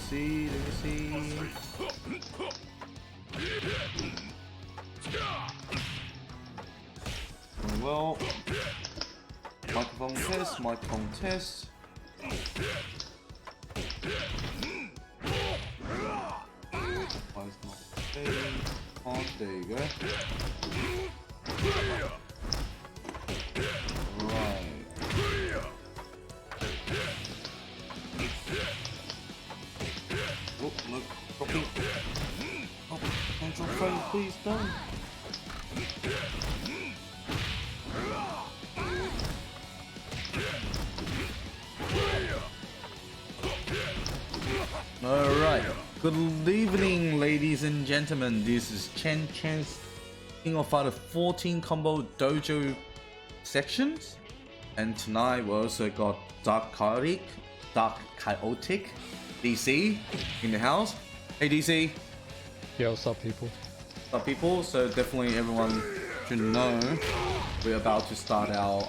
see. Going well. Microphone test. Why is not staying on? There you go. Right. Oh, look, dropping. Oh, don't drop frame, please don't. Alright, good evening ladies and gentlemen, this is Chan's King of Fighter 14 combo dojo sections, and tonight we also got Dark Chaotix DC in the house. Hey DC. Yeah, what's up people? What's up people? So definitely everyone should know we're about to start our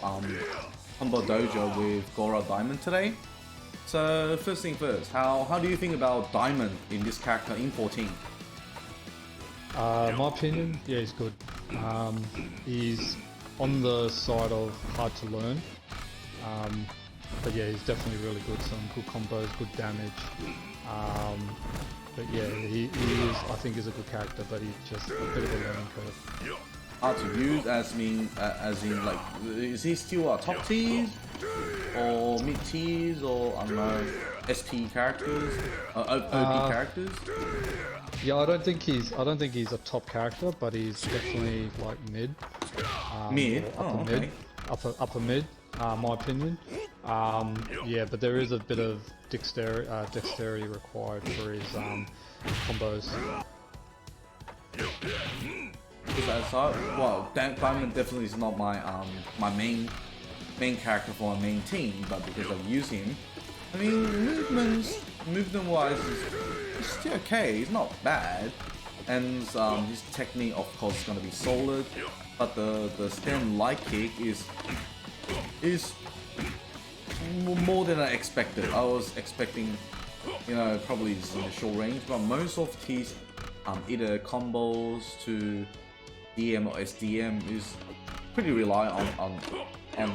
combo dojo with Goro Daimon today. So first thing first, how do you think about Daimon in this character in 14? My opinion, yeah, he's good. He's on the side of hard to learn, but yeah, he's definitely really good. Some good combos, good damage. But yeah, he is. I think is a good character, but he's just a bit of a learning curve. Hard to use, as in like, is he still a top tiers or mid tiers or I don't know, SP characters, OP characters? Yeah, I don't think he's a top character, but he's definitely like mid. Mid? Upper mid. Upper mid, my opinion. Yeah, but there is a bit of dexterity required for his combos. Well, Daimon definitely is not my my main character for my main team, but because I use him, I mean movement wise it's still okay. It's not bad, and his technique of course is gonna be solid, but the stand light kick is more than I expected. I was expecting, you know, probably in the short range, but most of his either combos to DM or SDM is pretty reliant on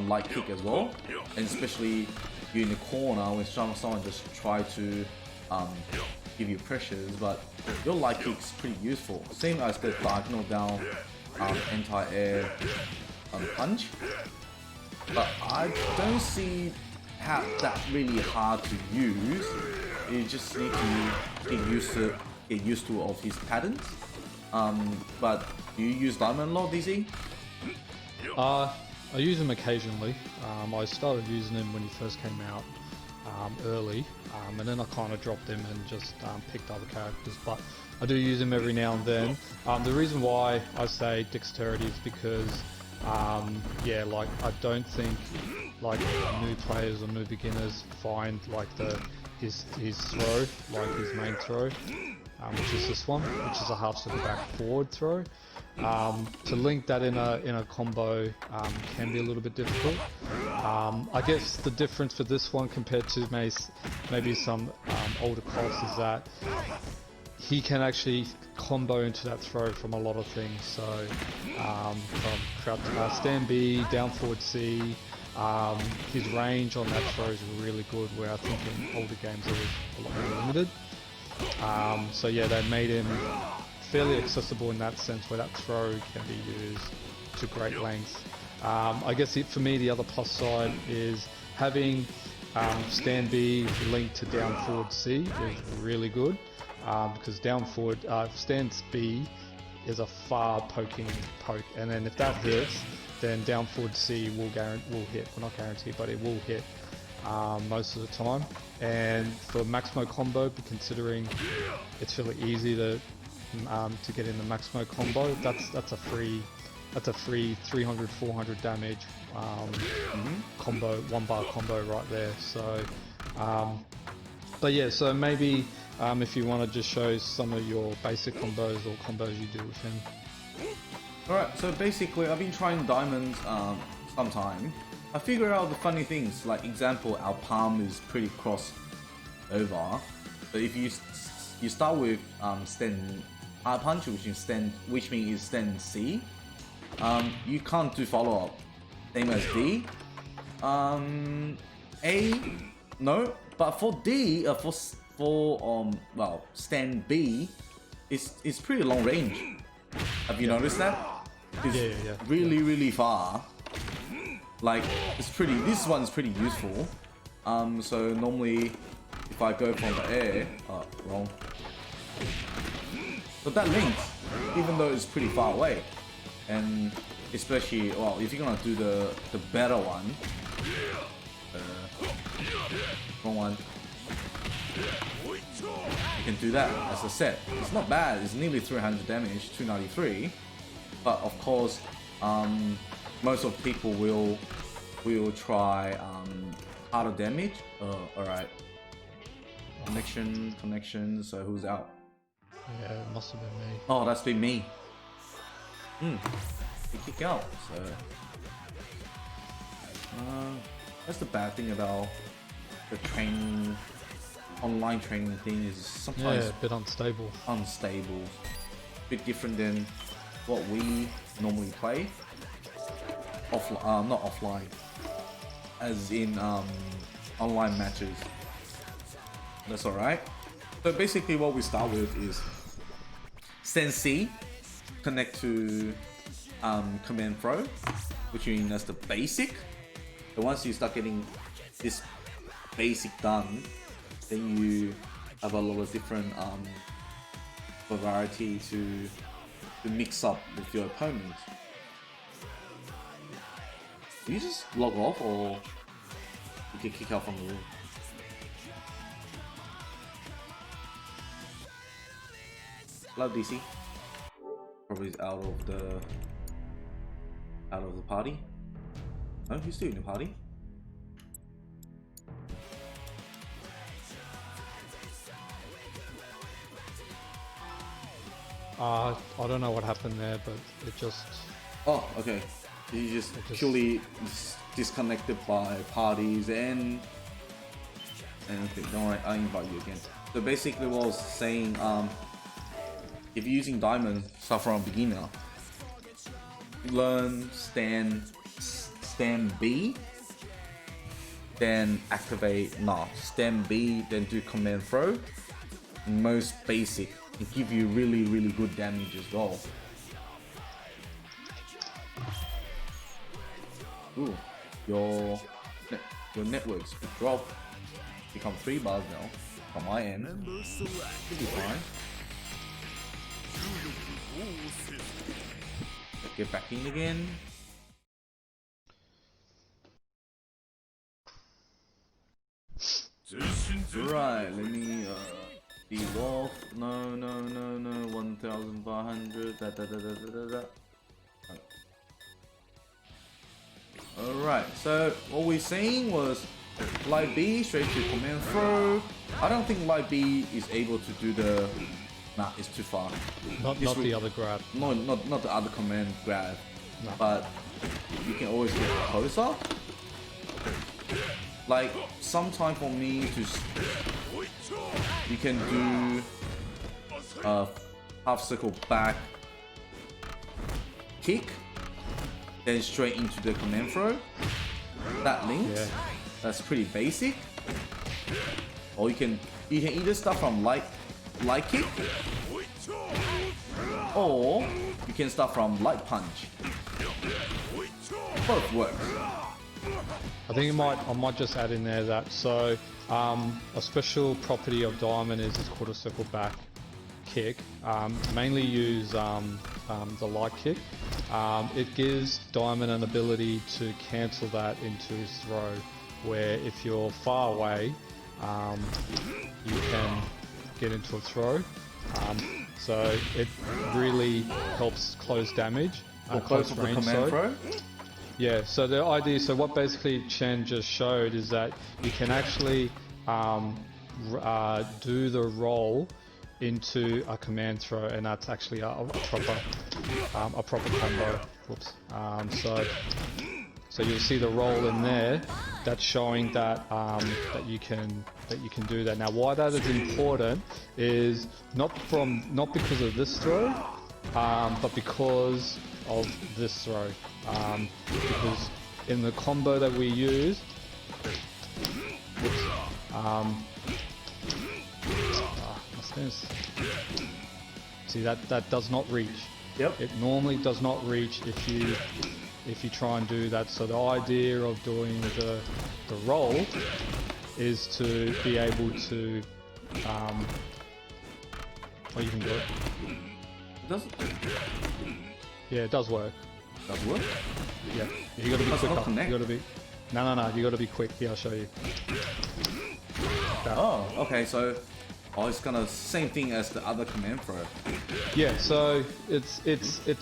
light kick as well, and especially you're in the corner when someone just try to give you pressures, but your light kick is pretty useful. Same as the diagonal down anti-air punch, but I don't see how that really hard to use. You just need to get used to all his patterns. But do you use Daimon a lot, DC? I use him occasionally. I started using him when he first came out early, and then I kind of dropped him and just picked other characters. But I do use him every now and then. The reason why I say dexterity is because, yeah, like I don't think like new players or new beginners find like his throw, like his main throw, which is this one, which is a half circle back forward throw. To link that in a combo can be a little bit difficult. I guess the difference for this one compared to maybe some older KOFs is that he can actually combo into that throw from a lot of things. So from stand B, down forward C, his range on that throw is really good, where I think in older games it was a lot more limited. So yeah, they made him fairly accessible in that sense, where that throw can be used to great lengths. I guess for me the other plus side is having stand B linked to down forward C is really good, because down forward stand B is a far poking poke, and then if that hits, then down forward C will hit. Well, not guarantee, but it will hit most of the time. And for Maximo combo, considering it's really easy to get in the Maximo combo, that's a free 300-400 damage combo, 1-bar combo right there. So but yeah, so maybe if you want to just show some of your basic combos or combos you do with him. Alright, so basically I've been trying diamonds sometime. I figure out the funny things, like example, our palm is pretty cross over, So if you start with stand R punch, which means stand C, you can't do follow up. Same as D. A, no, but for D, well, stand B, it's pretty long range. Have you noticed that? It's really far. Like this one's pretty useful. So normally if I go from the air, wrong. But that links, even though it's pretty far away, and especially, well, if you're gonna do the better one, wrong one, you can do that as a set. It's not bad. It's nearly 300 damage, 293. But of course, most of people will try harder damage. All right. Connection. So who's out? Yeah, it must have been me. Oh, that's been me. You kick out. So that's the bad thing about the training, online training thing is sometimes a bit unstable. Bit different than what we normally play. Not offline, as in online matches. That's alright. So basically what we start with is stand C, connect to command throw, which means that's the basic. So once you start getting this basic done, then you have a lot of different variety to mix up with your opponent. Do you just log off, or you can kick out from the room? Love DC. Probably is out of the party. No, he's still in the party. I don't know what happened there, but it just... Oh, okay. He just purely disconnected by parties and okay, don't worry, I'll invite you again. So basically what I was saying, if you're using Daimon, start from beginner. Learn stand B, then activate stand B, then do command throw. Most basic. It give you really good damage as well. Ooh, your networks drop, become 3 bars now from my end. Should be fine. Get back in again. Right, let me be off. No, 1500. Alright, so what we're saying was light B straight to command throw. I don't think light B is able to do the... Nah, it's too far. Not the other grab. No, not the other command grab. No. But you can always get closer. Like, sometime for me to... You can do half circle back kick, then straight into the command throw. That links. That's pretty basic. Or you can either start from light kick, or you can start from light punch. Both works. I think I might just add in there that a special property of Daimon is it's called a circle back kick. Mainly use the light kick. It gives Daimon an ability to cancel that into his throw, where if you're far away, you can get into a throw. So it really helps close damage. Close range, throw. Yeah, so the idea, so what basically Chen just showed is that you can actually do the roll into a command throw, and that's actually a proper combo. Whoops. So you'll see the roll in there, that's showing that that you can do that. Now, why that is important is not because of this throw, but because of this throw. Because in the combo that we use, see that does not reach. Yep. It normally does not reach if you try and do that. So the idea of doing the roll is to be able to you can do it. Does it? Yeah, it does work. Does work? Yeah. You gotta be quick. Not connect. You gotta be you gotta be quick. Here, I'll show you. That. Oh, okay, so it's gonna same thing as the other command throw. Yeah, so it's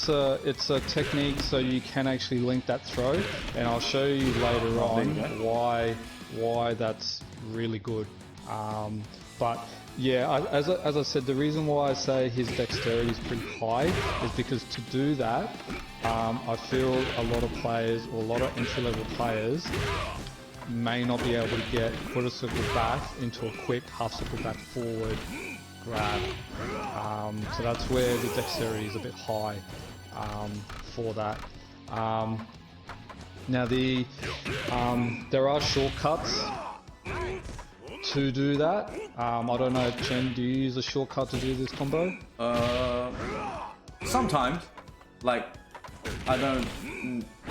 a technique so you can actually link that throw, and I'll show you later on why that's really good. But yeah, as I said, the reason why I say his dexterity is pretty high is because to do that, I feel a lot of players or a lot of entry-level players may not be able to get quarter circle back into a quick half circle back forward grab. So that's where the dexterity is a bit high for that. Now there are shortcuts to do that. I don't know, Chen, do you use a shortcut to do this combo? Sometimes, like, I don't.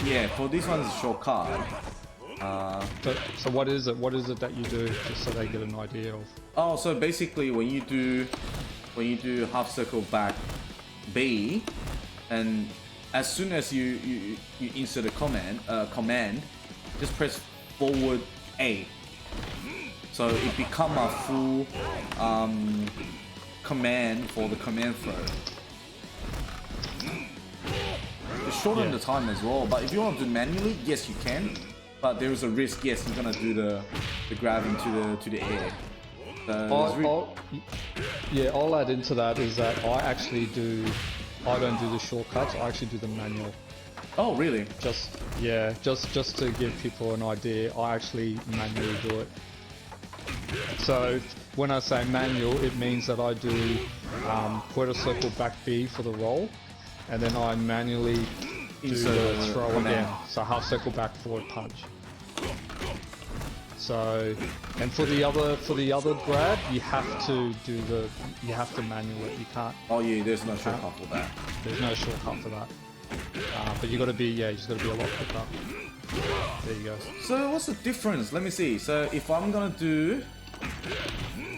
Yeah, for this one's a shortcut. So what is it? What is it that you do, just so they get an idea of? Oh, so basically, when you do half circle back B, and as soon as you insert a command, just press forward A. So it become a full command for the command throw. It shorten the time as well, but if you want to do manually, yes you can. But there is a risk, yes, you're gonna do the grab into the air. I'll add into that is that I don't do the shortcuts, I actually do the manual. Oh really? Just to give people an idea, I actually manually do it. So when I say manual, it means that I do quarter circle back B for the roll, and then I manually do the throw again. So half circle back forward punch. So, and for the other grab, you have to manual it. You can't. Oh yeah, there's no shortcut for that. There's no shortcut for that. But you got to be, you just got to be a lot quicker. There you go. So what's the difference? Let me see. So if I'm gonna do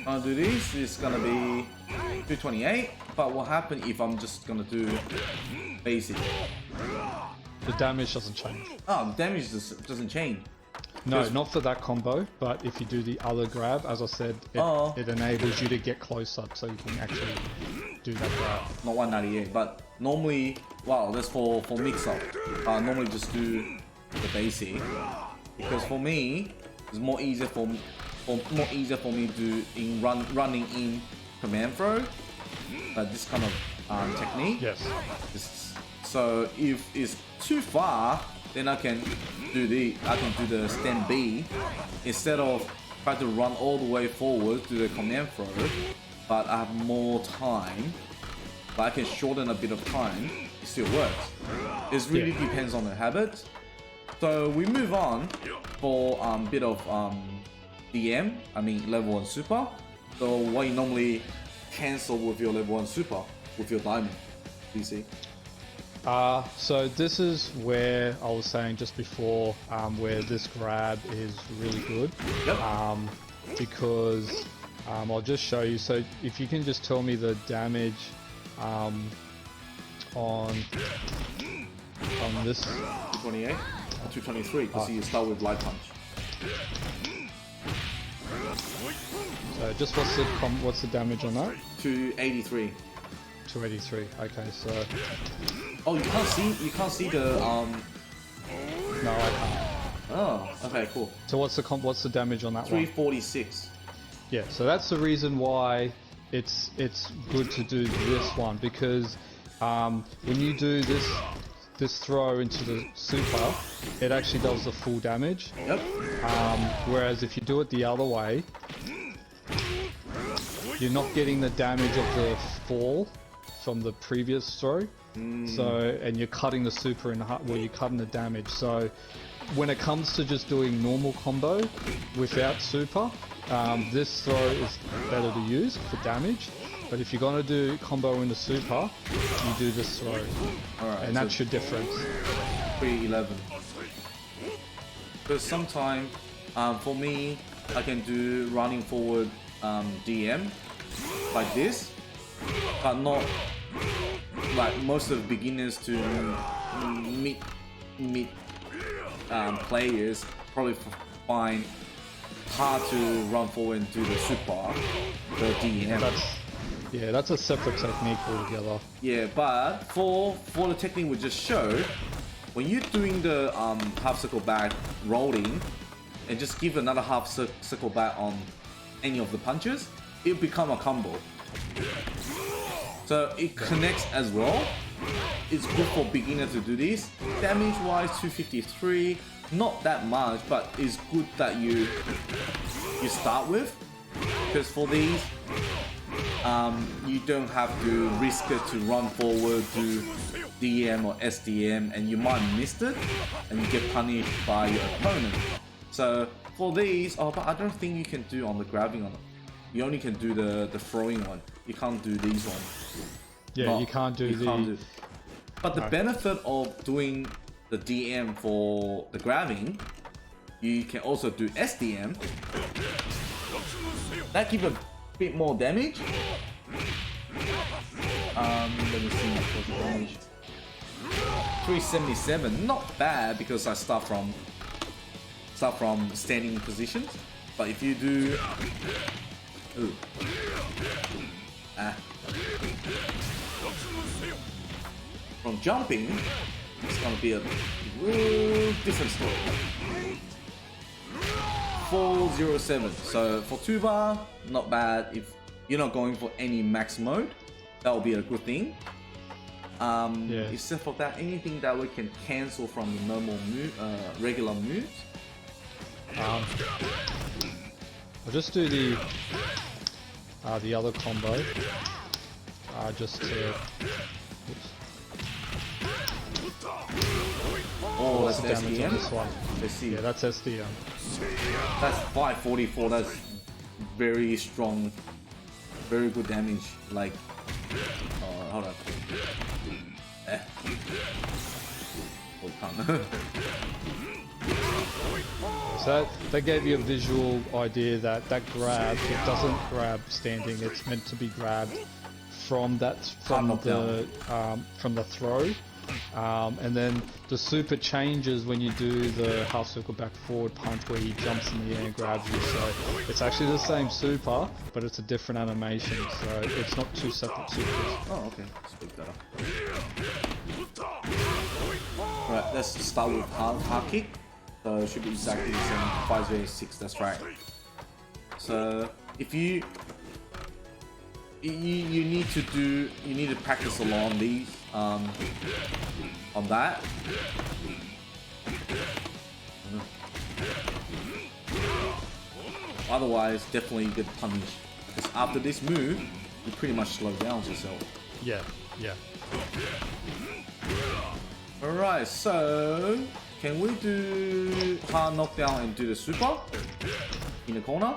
this, it's gonna be 228. But what happens if I'm just gonna do basic? The damage doesn't change. Oh, the damage doesn't change. No, not for that combo, but if you do the other grab, as I said, it enables you to get closer so you can actually do that grab. Not 198, but normally, wow, that's for mix-up. Normally just do the basic, because for me, it's more easier for me to do in running in command throw, this kind of technique. Yes. So if it's too far, then I can do the stand B instead of try to run all the way forward to the command throw. But I have more time, but I can shorten a bit of time. It still works. It really depends on the habit. So we move on for bit of DM. I mean level 1 super. So what you normally cancel with your level 1 super with your Daimon, DC. So this is where I was saying just before, where this grab is really good. Yep. Because I'll just show you. So if you can just tell me the damage on this 228, 223, because you start with light punch. So just what's the damage on that? 283. 283. Okay, so. Oh, you can't see the No, I can't. Oh, okay, cool. So what's the damage on that 346. one? Yeah, so that's the reason why it's good to do this one, because when you do this this throw into the super, it actually does the full damage. Yep. Whereas if you do it the other way, you're not getting the damage of the fall from the previous throw. So, and you're cutting the super in half, well, you're cutting the damage. So, when it comes to just doing normal combo without super, this throw is better to use for damage. But if you're gonna do combo in the super, you do this throw. Alright, and that's your difference. 3-11. Because sometimes, for me, I can do running forward DM like this, but not like most of the beginners to mid players probably find hard to run forward and do the super, the DM. That's a separate technique altogether. Yeah, but for the technique we just showed, when you're doing the half circle back rolling and just give another half circle back on any of the punches, it'll become a combo. So it connects as well. It's good for beginners to do this. Damage wise 253, not that much, but it's good that you start with, because for these you don't have to risk it to run forward to DM or SDM and you might miss it and you get punished by your opponent. So for these, but I don't think you can do on the grabbing on it. You only can do the throwing one. You can't do these ones. Yeah, you can't do But the benefit of doing the DM for the grabbing, you can also do SDM. That gives a bit more damage. Let me see what's the damage. 377, not bad because I start from standing positions. But if you do, from jumping, it's gonna be a real different story. 407. So for 2-bar, not bad. If you're not going for any max mode, that will be a good thing. Except for that, anything that we can cancel from the normal regular moves. I'll just do the other combo. Just to. Oops. Oh, What's that's the damage SDM? on this one? Let's see. Yeah, that's SDM. That's 544. That's very strong, very good damage. Like, hold on. So that gave you a visual idea that grab, it doesn't grab standing. It's meant to be grabbed from the throw. And then the super changes when you do the half circle back forward punch where he jumps in the air and grabs you. So it's actually the same super, but it's a different animation. So it's not two separate supers. Oh, okay. Speak that up. Alright, let's start with hard kick. So it should be exactly the same. 506, that's right. So if you need to practice a lot on these on that. Otherwise, definitely you get punished. Because after this move, you pretty much slow down yourself. Yeah. Alright, so can we do hard knockdown and do the super in the corner?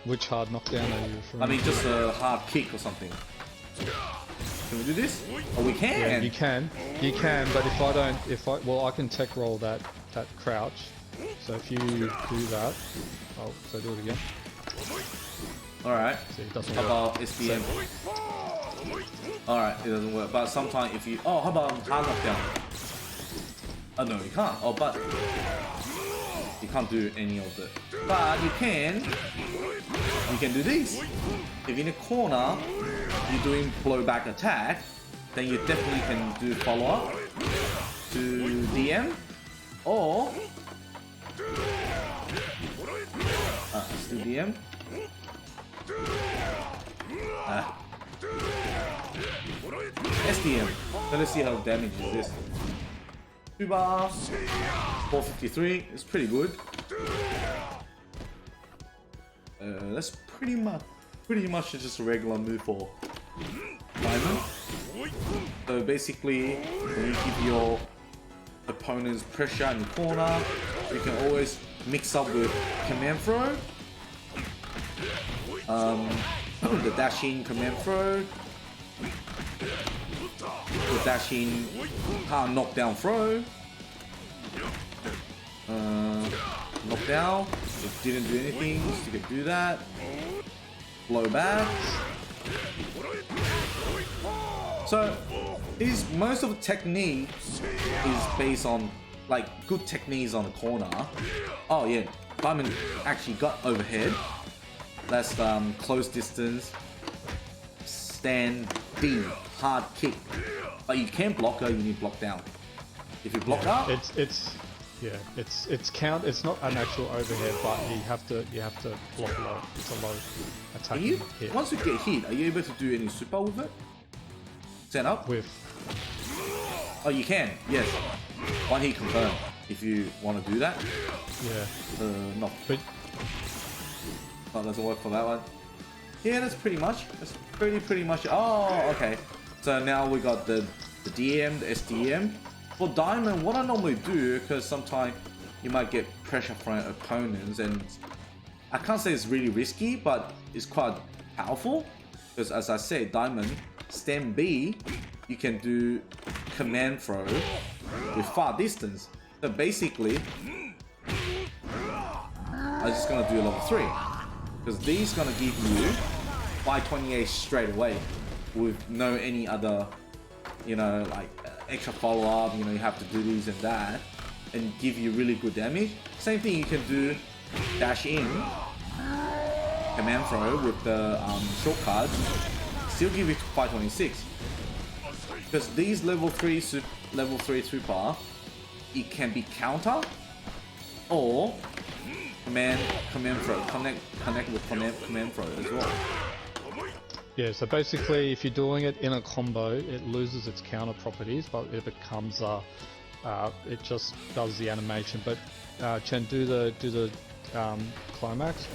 Which hard knockdown are you referring? I mean, just a hard kick or something. Can we do this? Oh, we can. Yeah, you can, but I can tech roll that crouch. So if you do that, so do it again. All right. See, it doesn't how work. about SPM? All right, it doesn't work. But sometimes if you, how about hard knockdown? Oh no, you can't. Oh, but you can't do any of that. But you can do this. If in a corner you're doing blowback attack, then you definitely can do follow up to DM or still DM. SDM. So let's see how damage is this. 2 bar, 453. It's pretty good. That's pretty much just a regular move for Daimon. So basically, when you give your opponents pressure in the corner, you can always mix up with command throw, the dash-in command throw, the dash-in knockdown throw, knockdown, it didn't do anything, so you can do that, blow back. So most of the technique is based on like good techniques on the corner. Oh yeah, Daimon actually got overhead. That's close distance, stand D, hard kick. But you can't block her, you need block down. If you block her, it's count. It's not an actual overhead, but you have to block low. It's a low attack hit. Once you get hit, are you able to do any super with it? Stand up With Oh, you can. Yes. One hit confirm. If you want to do that. Yeah. No. But that doesn't work for that one. Yeah, that's pretty much. That's pretty much. Oh, okay. So now we got the DM, the SDM. For Daimon, what I normally do, because sometimes you might get pressure from opponents, and I can't say it's really risky, but it's quite powerful. Because as I said, Daimon, stand B, you can do command throw with far distance. So basically, I'm just gonna do level 3. Because these gonna give you 528 straight away with no any other, you know, like extra follow-up, you know, you have to do these and that, and give you really good damage. Same thing you can do dash in, command throw with the shortcut, still give you 526. Because these level 3 super, it can be counter or command throw, connect with command throw as well. yeah, so basically, if you're doing it in a combo, it loses its counter properties, but if it comes it just does the animation. But Chen, do the climax.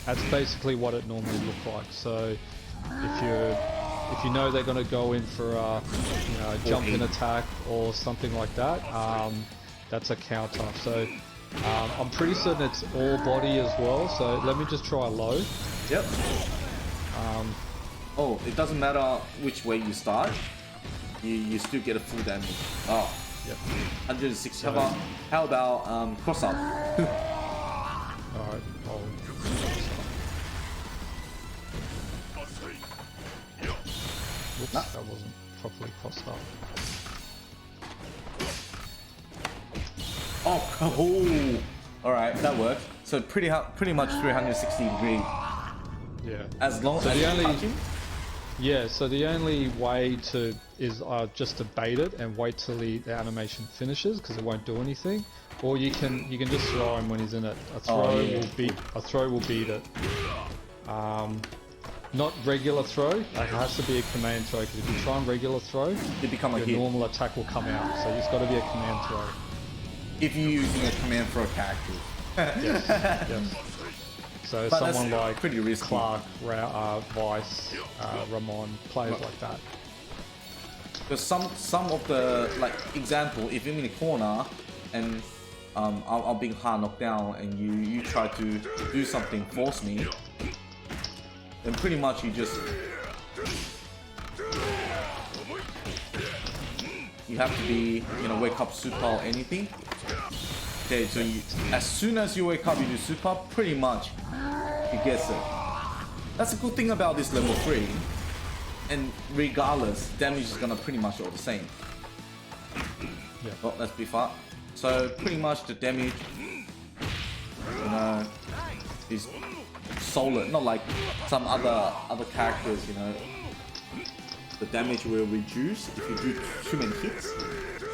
That's basically what it normally looks like. So if you know they're going to go in for a jump in attack or something like that, that's a counter. So I'm pretty certain it's all body as well. So let me just try low. Yep. Oh, it doesn't matter which way you start. You still get a full damage. Oh, yep. 160. So, how about cross up? Alright, Whoops, that wasn't properly crossed up. Oh, alright, that worked. So pretty much 360 degree. Yeah. As long as you're touching? Yeah, so the only way to is just to bait it and wait till the animation finishes, because it won't do anything. Or you can just throw him when he's in it. A throw will beat it. Not regular throw. Like, it has to be a command throw, because if you try and regular throw, your normal attack will come out. So it's got to be a command throw. If you're using a command throw character. Yes. Yes. So but someone like pretty risky. Clark, Vice, Ramon, players like that. Because some of the, like, example, if you're in a corner and I'm being hard knocked down and you try to do something, force me, then pretty much you have to be, wake up super or anything. Okay, so as soon as you wake up, you do super, pretty much you guess it. That's a good thing about this level 3. And regardless, damage is gonna pretty much all the same. Yeah. Well, let's be far. So pretty much the damage, is solid. Not like some other characters, the damage will reduce if you do too many hits.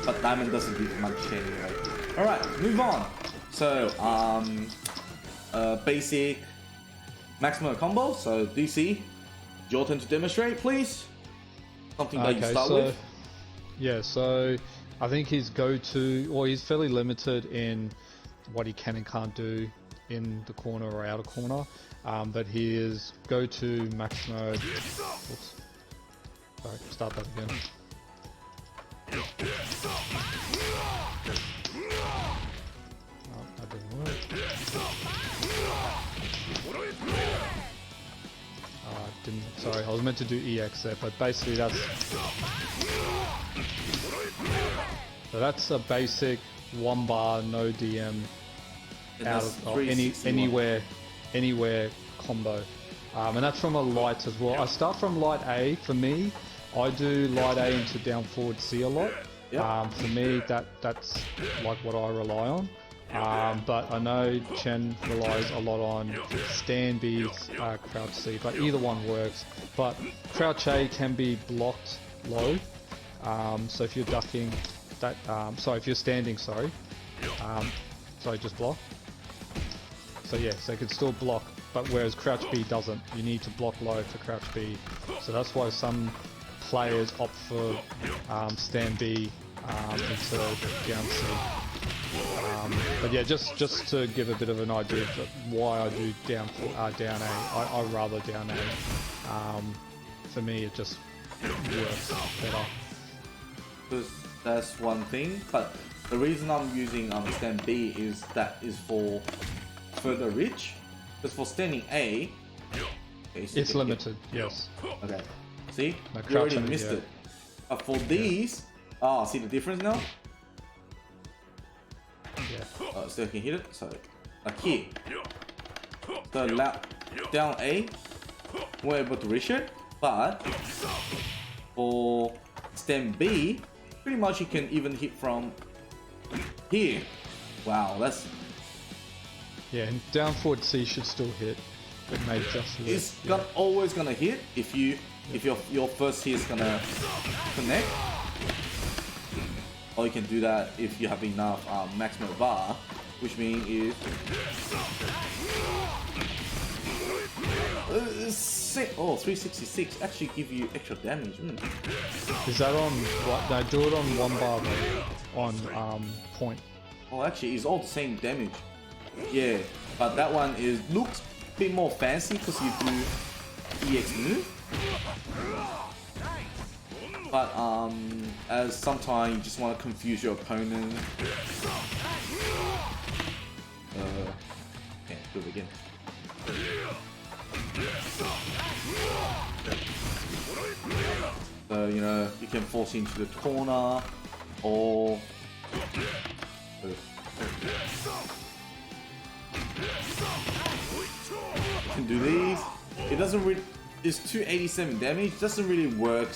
But Daimon doesn't give much anyway. Alright, move on. So, basic maximum combo. So DC, Your turn to demonstrate, please. Something that you start so, with. Yeah, so I think his go-to, or he's fairly limited in what he can and can't do in the corner or outer corner. But his go-to max mode. Oops. Sorry, start that again. Oh, that didn't work. Sorry, I was meant to do EX there, but basically that's a basic one bar, no DM, And out that's of anywhere combo, and that's from a light as well. I start from light A. For me, I do light A into down forward C a lot. Yep. For me, that's like what I rely on. But I know Chen relies a lot on stand B, crouch C, but either one works. But crouch A can be blocked low. So if you're ducking, if you're standing, just block. So yeah, so it can still block, but whereas crouch B doesn't. You need to block low for crouch B. So that's why some players opt for stand B instead of down C. But yeah, just to give a bit of an idea of why I do down A, I rather down A. For me, it just works better. Because that's one thing, but the reason I'm using stand B is for further reach. Because for standing A, It's limited, yes. Okay, see, No, you already crouch A, missed yeah. it. But for these, see the difference now? Yeah. Still can hit it, so like here. So down A, we're able to reach it, but for stand B, pretty much you can even hit from here. Wow, that's... Yeah, and down forward C should still hit. It may just work. It's always gonna hit if your first hit is gonna connect. Or you can do that if you have enough maximum bar, which means is 366 actually give you extra damage. Is that on what? No, do it on one bar though, on point. Oh, actually, it's all the same damage. Yeah, but that one looks a bit more fancy because you do EX move. But as sometimes you just want to confuse your opponent. Okay, do it again. So you can force into the corner, or you can do these. It doesn't really. It's 287 damage. Doesn't really work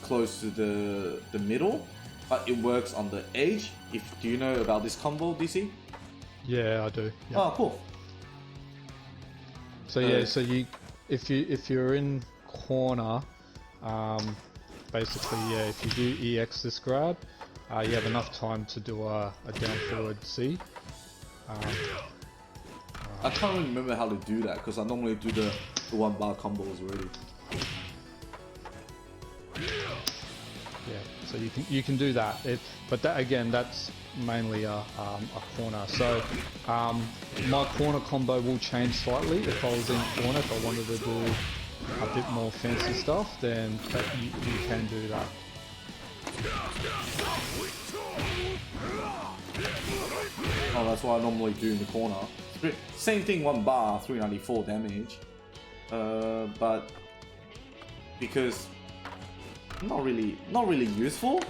close to the middle, but it works on the edge. Do you know about this combo, DC? Yeah, I do. Yeah. Oh, cool. So yeah, so if you're in corner, basically if you do EX this grab, you have enough time to do a down forward C. I can't really remember how to do that because I normally do the one bar combos already. Yeah, so you can do that. But that again, that's mainly a corner. So my corner combo will change slightly if I was in corner. If I wanted to do a bit more fancy stuff, then you can do that. Oh, that's what I normally do in the corner. Same thing, one bar, 394 damage. But because not really useful.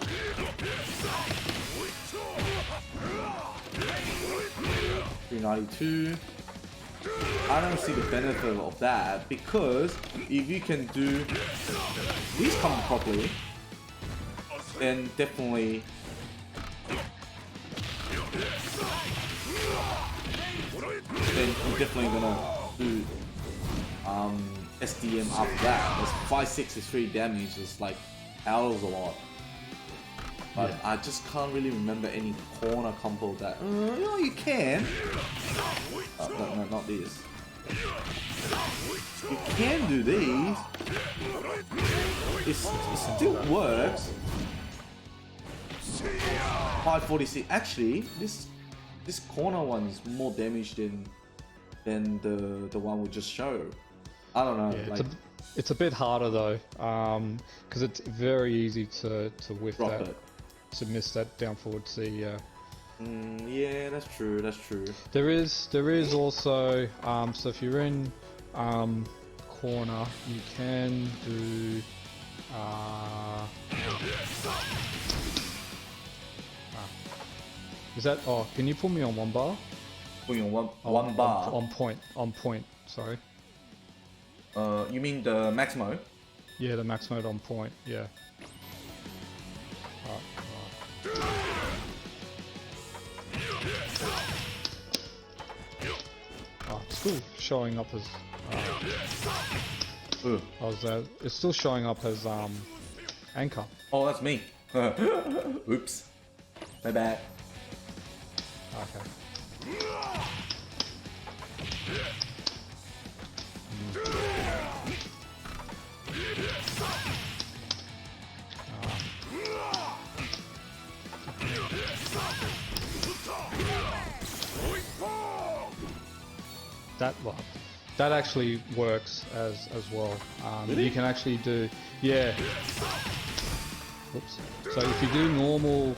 392. I don't see the benefit of that because if you can do these combo properly, then definitely you're definitely gonna do SDM after that. That's 563 damage is like hours a lot. But yeah. I just can't really remember any corner combo that you can. No, not this. You can do these. It still works. 546. Actually, this corner one is more damage than the one we just showed. I don't know. Yeah, like, it's a bit harder though, because it's very easy to whiff that, to miss that down forward C. Yeah. Yeah, that's true. That's true. There is also so if you're in corner, you can do is that? Oh, can you pull me on one bar? Put you on one bar. On point. Sorry. You mean the max mode? Yeah, the max mode on point. Yeah. It's still showing up as. It's still showing up as anchor. Oh, that's me. Oops. My bad. Okay. That actually works as well. Really? You can actually do, yeah. Oops. So if you do normal,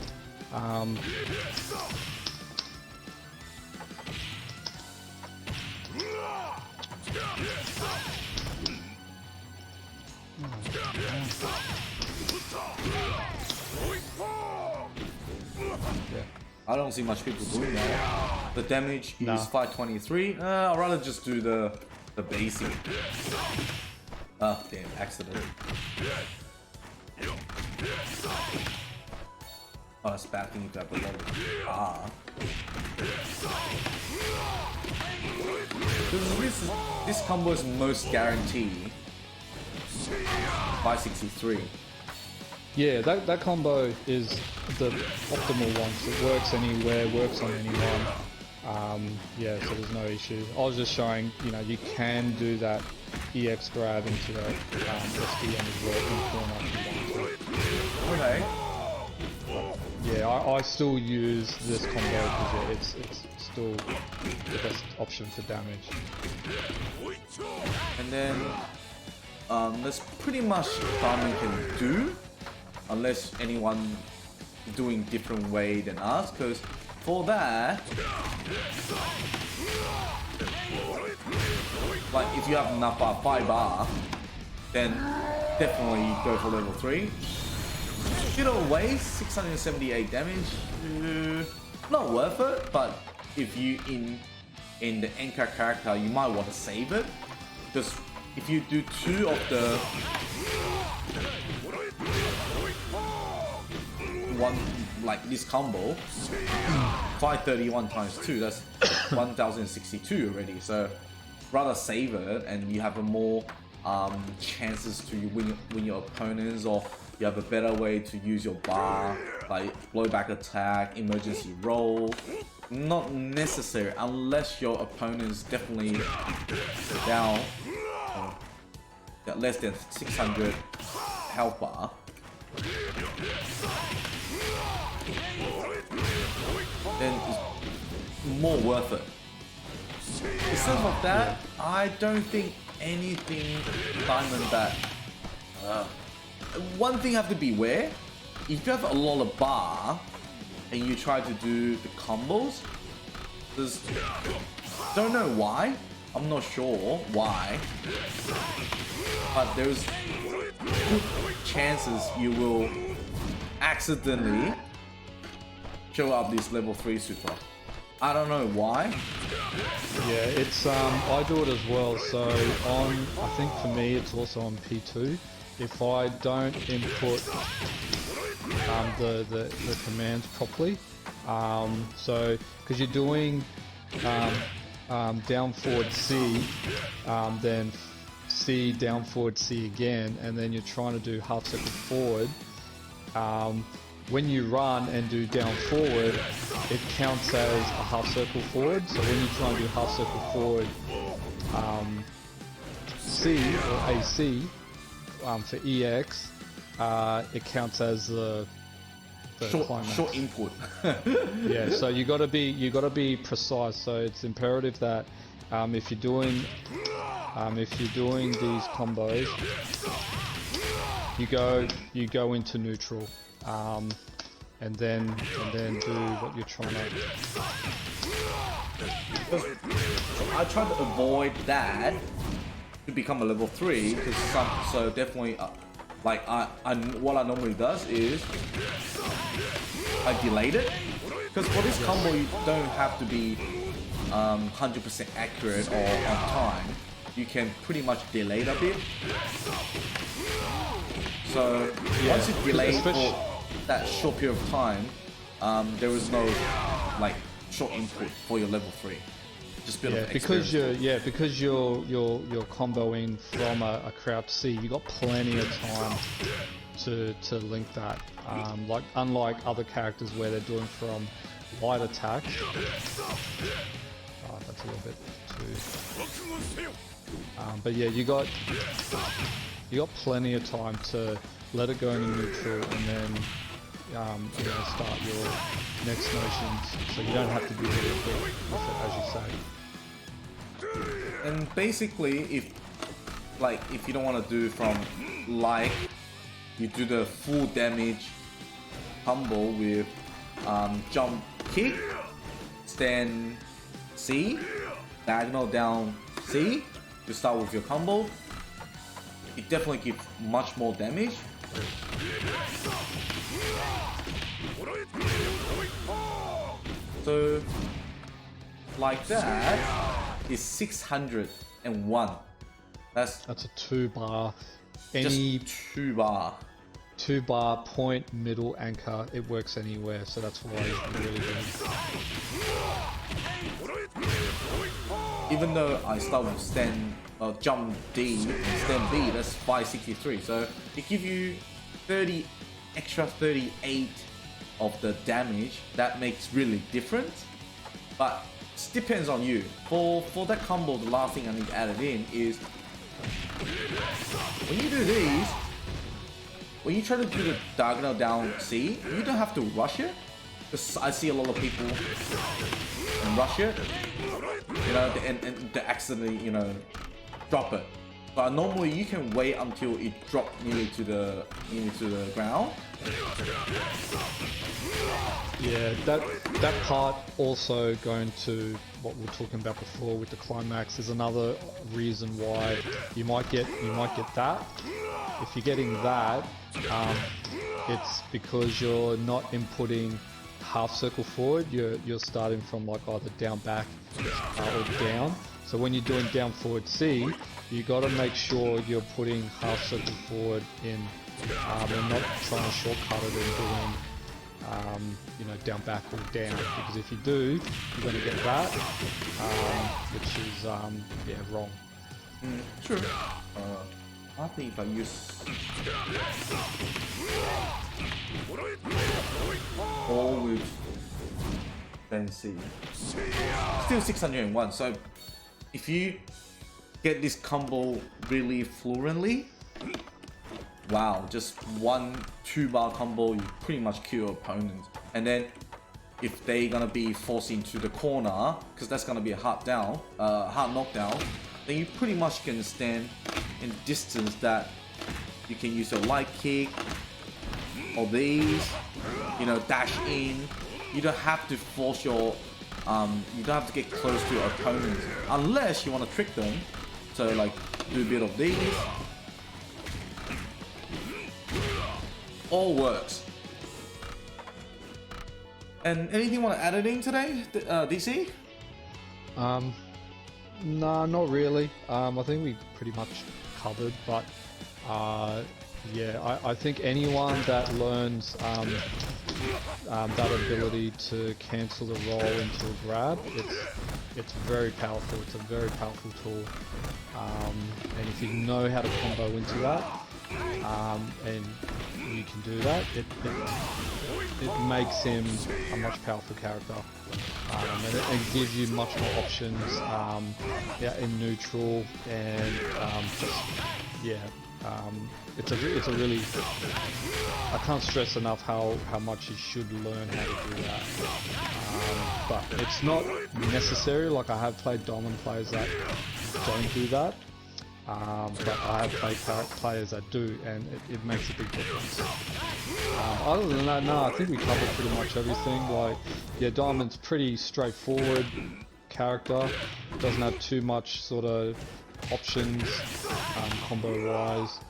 I don't see much people doing that. The damage is 523. I'd rather just do the basic. Oh damn, accident. Oh, it's bad thing if you have the long This combo is most guaranteed. 563. yeah, that combo is the optimal one. So it works anywhere, works on anyone. Yeah, so there's no issue. I was just showing, you know, you can do that EX grab into the SDM as well in corner if you want to. Okay. Yeah, I still use this combo because it's still the best option for damage. And then that's pretty much Daimon can do, unless anyone doing different way than us, because for that, like if you have enough 5 bar, then definitely go for level 3. Either way, 678 damage, not worth it, but if you in the anchor character, you might want to save it, because if you do 2 of the one, like this combo, 531 times 2, that's 1062 already, so rather save it and you have a more chances to win your opponents, or you have a better way to use your bar, like blowback attack, emergency roll. Not necessary unless your opponent's definitely down less than 600 health bar. Then it's more worth it. Instead of that, I don't think anything Daimon that. One thing you have to beware: if you have a lot of bar and you try to do the combos, don't know why. I'm not sure why, but there's good chances you will accidentally show up this level 3 super. I don't know why. Yeah, it's I do it as well. So on, I think for me it's also on P2. If I don't input the commands properly, so because you're doing down forward C, then C down forward C again, and then you're trying to do half circle forward. When you run and do down forward, it counts as a half circle forward. So when you try and do half circle forward, C or AC for EX, it counts as the climax. Short input. Yeah, so you gotta be precise. So it's imperative that if you're doing these combos, you go into neutral, and then do what you're trying to. I try to avoid that to become a level 3 because so definitely like what I normally does is I delayed it because for this combo you don't have to be 100% accurate or on time. You can pretty much delay it a bit. So once you delay for that short period of time, there is no like short input for your level 3. Just build because you're comboing from a crouch C, you got plenty of time to link that. Like unlike other characters where they're doing from light attack. Oh, that's a little bit too. But yeah, you got plenty of time to let it go into neutral and then start your next motions, so you don't have to be really quick with it, as you say. And basically, if you don't want to do from light, you do the full damage combo with jump kick, stand C, diagonal down C to start with your combo. It definitely gives much more damage. So like that is 601. That's a 2-bar. Any 2-bar. 2-bar point, middle, anchor. It works anywhere, so that's why it's really good. Even though I start with stand jump D and stand B, that's 563. So it gives you 38 of the damage. That makes really different. But it depends on you. For that combo, the last thing I need to add it in is when you do these, when you try to do the diagonal down C, you don't have to rush it. Because I see a lot of people rush it, and they accidentally, drop it. But normally you can wait until it drops nearly to the ground. Yeah, that part also going to what we were talking about before with the climax is another reason why you might get that. If you're getting that, it's because you're not inputting half circle forward. You're starting from like either down back or down. So when you're doing down forward C, you got to make sure you're putting half circle forward in, and not trying to shortcut it and doing down back or down, because if you do, you're going to get that, which is wrong. True. I think if I use all with fancy, still 601. So if you get this combo really fluently, wow, just 1-2-bar combo, you pretty much kill your opponent. And then if they're gonna be forced into the corner, because that's gonna be a hard knockdown, then you pretty much can stand in distance that you can use your light kick or these, dash in. You don't have to force your, you don't have to get close to your opponent unless you want to trick them. So like do a bit of these. All works. And anything you want to add it in today, DC? No, not really. I think we pretty much covered, but I think anyone that learns that ability to cancel the roll into a grab, it's very powerful. It's a very powerful tool, and if you know how to combo into that, and you can do that, it makes him a much powerful character, and it gives you much more options yeah, in neutral, and just yeah, it's a really, I can't stress enough how much you should learn how to do that. But it's not necessary. Like, I have played Daimon players that don't do that, but I have played players that do, and it makes a big difference. Other than that, no, I think we covered pretty much everything. Like, yeah, Daimon's pretty straightforward character, doesn't have too much sort of options combo wise.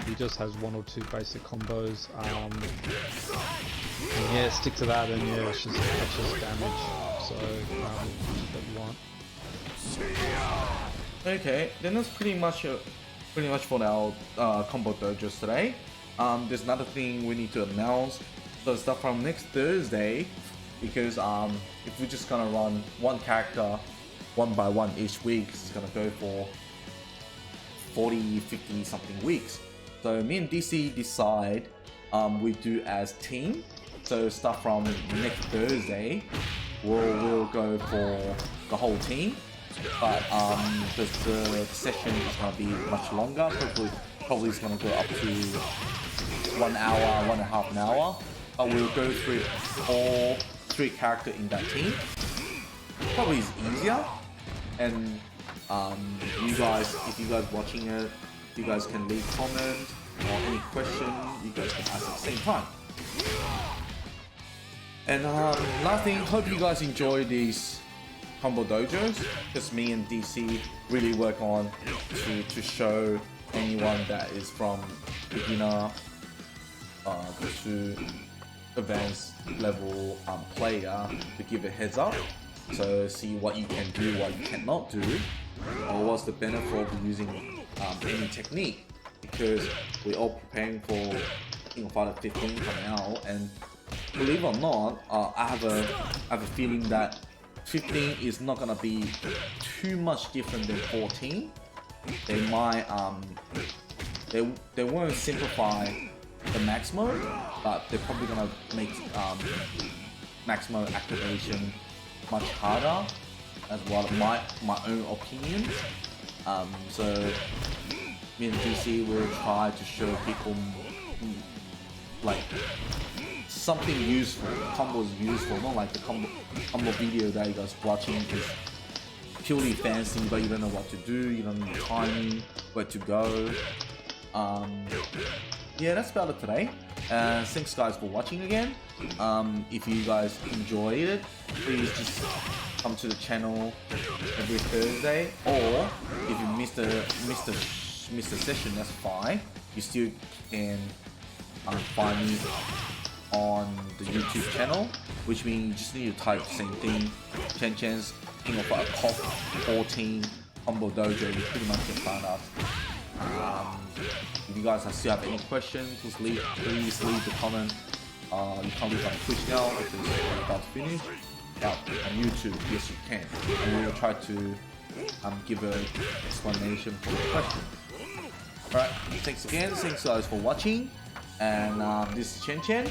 He just has one or two basic combos, and yeah, stick to that, and yeah, it's just damage, so what you want. Okay, then that's pretty much for our combo dojos today. There's another thing we need to announce. So stuff from next Thursday, because if we're just gonna run one character one by one each week, it's gonna go for 40, 50 something weeks. So me and DC decide we do as team. So stuff from next Thursday, we'll go for the whole team. But the session is gonna be much longer. Probably it's gonna go up to 1 hour, 1.5 hour. But we'll go through all 3 characters in that team. Probably is easier. And you guys, if you guys watching it, you guys can leave comment or any question you guys can ask at the same time. And last thing, hope you guys enjoy these combo dojos, because me and DC really work on to show anyone that is from beginner to advanced level player, to give a heads up, so see what you can do, what you cannot do, or what's the benefit of using any technique, because we're all preparing for King of Fighter 15 coming out, and believe it or not, I have a feeling that 15 is not gonna be too much different than 14. They might they won't simplify the max mode, but they're probably gonna make max mode activation much harder, as well, my own opinion. So me and DC will try to show people like something useful. Combo is useful, not like the combo video that you guys watching is purely fancy, but you don't know what to do, you don't know the timing, where to go. Yeah, that's about it today. Thanks guys for watching again. If you guys enjoyed it, please just come to the channel every Thursday, or if you missed the session, that's fine. You still can find me on the YouTube channel, which means you just need to type the same thing, Chen-Chen's King of Fighter KOF 14 Combo Dojo. You pretty much can find us. If you guys still have any questions, please leave the comment. You can't leave on Twitch now because we're about to finish. But on YouTube, yes you can, and we will try to give an explanation for the question. Alright, thanks again, thanks guys for watching, and this is Chen.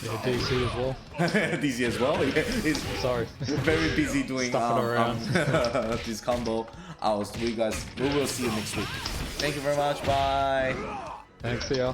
Yeah, DC as well. DC as well, yeah. He's sorry. Very busy doing around. this combo. We will see you next week. Thank you very much, bye. Thanks, see ya.